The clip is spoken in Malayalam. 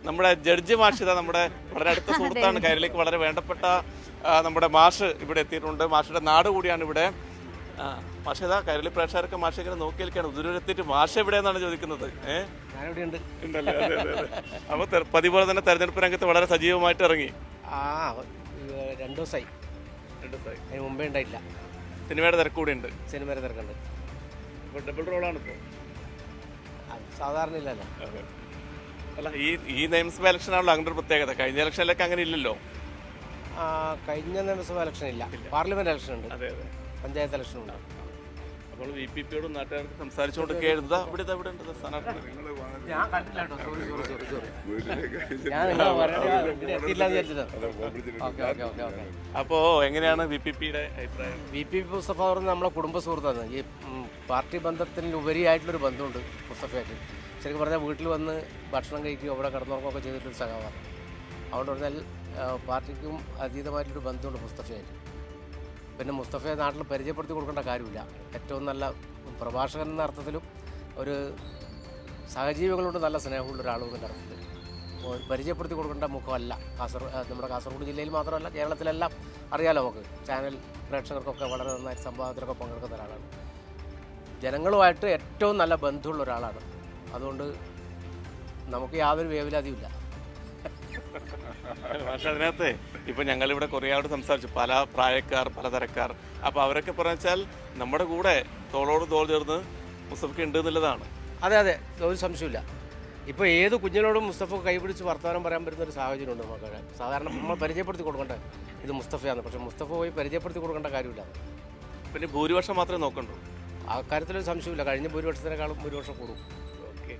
നമ്മുടെ ജഡ്ജി മാഷിത നമ്മുടെ വളരെ അടുത്ത സുഹൃത്താണ്. കൈരളിക്ക് വളരെ വേണ്ടപ്പെട്ട നമ്മുടെ മാഷ് ഇവിടെ എത്തിയിട്ടുണ്ട്. മാഷിയുടെ നാട് കൂടിയാണ് ഇവിടെ. മാഷിത കൈരളി പ്രേക്ഷകർക്ക് മാഷ ഇങ്ങനെ നോക്കി നിൽക്കുകയാണ്. ഉദൂരെത്തിയിട്ട് മാഷ എവിടെയെന്നാണ് ചോദിക്കുന്നത്. ഉണ്ടല്ലേ? അതെ അതെ അതെ. അപ്പോൾ പതിപോലെ തന്നെ തെരഞ്ഞെടുപ്പ് രംഗത്ത് വളരെ സജീവമായിട്ട് ഇറങ്ങി. 2 ദിവസമായി. അതിന് മുമ്പേ ഉണ്ടായിട്ടില്ല. സിനിമയുടെ തിരക്ക് കൂടി ഉണ്ട്. സിനിമയുടെ തിരക്കുണ്ട്. ഡബിൾ റോളാണ് ഇപ്പോൾ. സാധാരണ ഇല്ലല്ലോ. അല്ല, ഈ നിയമസഭ ഇലക്ഷൻ ആണല്ലോ അങ്ങനെ ഒരു പ്രത്യേകത. കഴിഞ്ഞ ഇലക്ഷനിലൊക്കെ അങ്ങനെ ഇല്ലല്ലോ. കഴിഞ്ഞ നിയമസഭ ഇലക്ഷൻ ഇല്ല, പാർലമെന്റ് ഇലക്ഷൻ ഉണ്ട്. അതെ അതെ, പഞ്ചായത്ത് ഇലക്ഷൻ ഉണ്ട്. അപ്പോൾ VPPയോടും നാട്ടുകാർക്ക് സംസാരിച്ചുകൊണ്ടൊക്കെയായിരുന്നു. ഇവിടെ ഉണ്ട് സ്ഥാനാർത്ഥി. ഞാൻ കണ്ടില്ല കേട്ടോ. ഞാൻ എത്തിയില്ല എന്ന് വിചാരിച്ചത്. അപ്പോൾ എങ്ങനെയാണ് VPPയുടെ അഭിപ്രായം? VP മുസ്തഫ പറഞ്ഞ നമ്മളെ കുടുംബ സുഹൃത്താണ്. ഈ പാർട്ടി ബന്ധത്തിനുപരിയായിട്ടുള്ളൊരു ബന്ധമുണ്ട് മുസ്തഫയായിട്ട്. ശരിക്കും പറഞ്ഞാൽ വീട്ടിൽ വന്ന് ഭക്ഷണം കഴിക്കുകയോ അവിടെ കിടന്നുറങ്ങുകയൊക്കെ ചെയ്തിട്ടൊരു സഖാവാണ്. അതുകൊണ്ട് പറഞ്ഞാൽ പാർട്ടിക്കും അതീതമായിട്ടൊരു ബന്ധമുണ്ട് മുസ്തഫയായിട്ട്. പിന്നെ മുസ്തഫയെ നാട്ടിൽ പരിചയപ്പെടുത്തി കൊടുക്കേണ്ട കാര്യമില്ല. ഏറ്റവും നല്ല പ്രഭാഷകൻ എന്ന അർത്ഥത്തിലും ഒരു സഹജീവികളോട് നല്ല സ്നേഹമുള്ള ഒരാളെന്ന അർത്ഥത്തിൽ പരിചയപ്പെടുത്തി കൊടുക്കേണ്ട മുഖമല്ല. നമ്മുടെ കാസർഗോഡ് ജില്ലയിൽ മാത്രമല്ല, കേരളത്തിലെല്ലാം അറിയാലോ നമുക്ക്. ചാനൽ പ്രേക്ഷകർക്കൊക്കെ വളരെ നന്നായിട്ട് സംവാദത്തിലൊക്കെ പങ്കെടുക്കുന്ന ഒരാളാണ്. ജനങ്ങളുമായിട്ട് ഏറ്റവും നല്ല ബന്ധമുള്ള ഒരാളാണ്. അതുകൊണ്ട് നമുക്ക് യാതൊരു വേവലാതിയുമില്ല. പക്ഷെ അതിനകത്ത് ഇപ്പം ഞങ്ങളിവിടെ കുറേ ആളോട് സംസാരിച്ചു, പല പ്രായക്കാർ, പലതരക്കാർ. അപ്പോൾ അവരൊക്കെ പറഞ്ഞാൽ നമ്മുടെ കൂടെ തോളോട് തോൾ ചേർന്ന് മുസ്തഫയ്ക്ക് ഉണ്ട് എന്നുള്ളതാണ്. അതെ അതെ, ഒരു സംശയമില്ല. ഇപ്പോൾ ഏത് കുഞ്ഞിനോടും മുസ്തഫ കൈപിടിച്ച് വർത്തമാനം പറയാൻ പറ്റുന്ന ഒരു സാഹചര്യമുണ്ട് നമുക്ക്. സാധാരണ നമ്മൾ പരിചയപ്പെടുത്തി കൊടുക്കേണ്ട ഇത് മുസ്തഫയാണ്. പക്ഷേ മുസ്തഫ പോയി പരിചയപ്പെടുത്തി കൊടുക്കേണ്ട കാര്യമില്ല. പിന്നെ ഭൂരിപക്ഷം മാത്രമേ നോക്കണ്ടൂ. ആ കാര്യത്തിലൊരു സംശയമില്ല. കഴിഞ്ഞ ഭൂരിപക്ഷത്തിനേക്കാളും ഭൂരിപക്ഷം കൂടും. ഓക്കെ.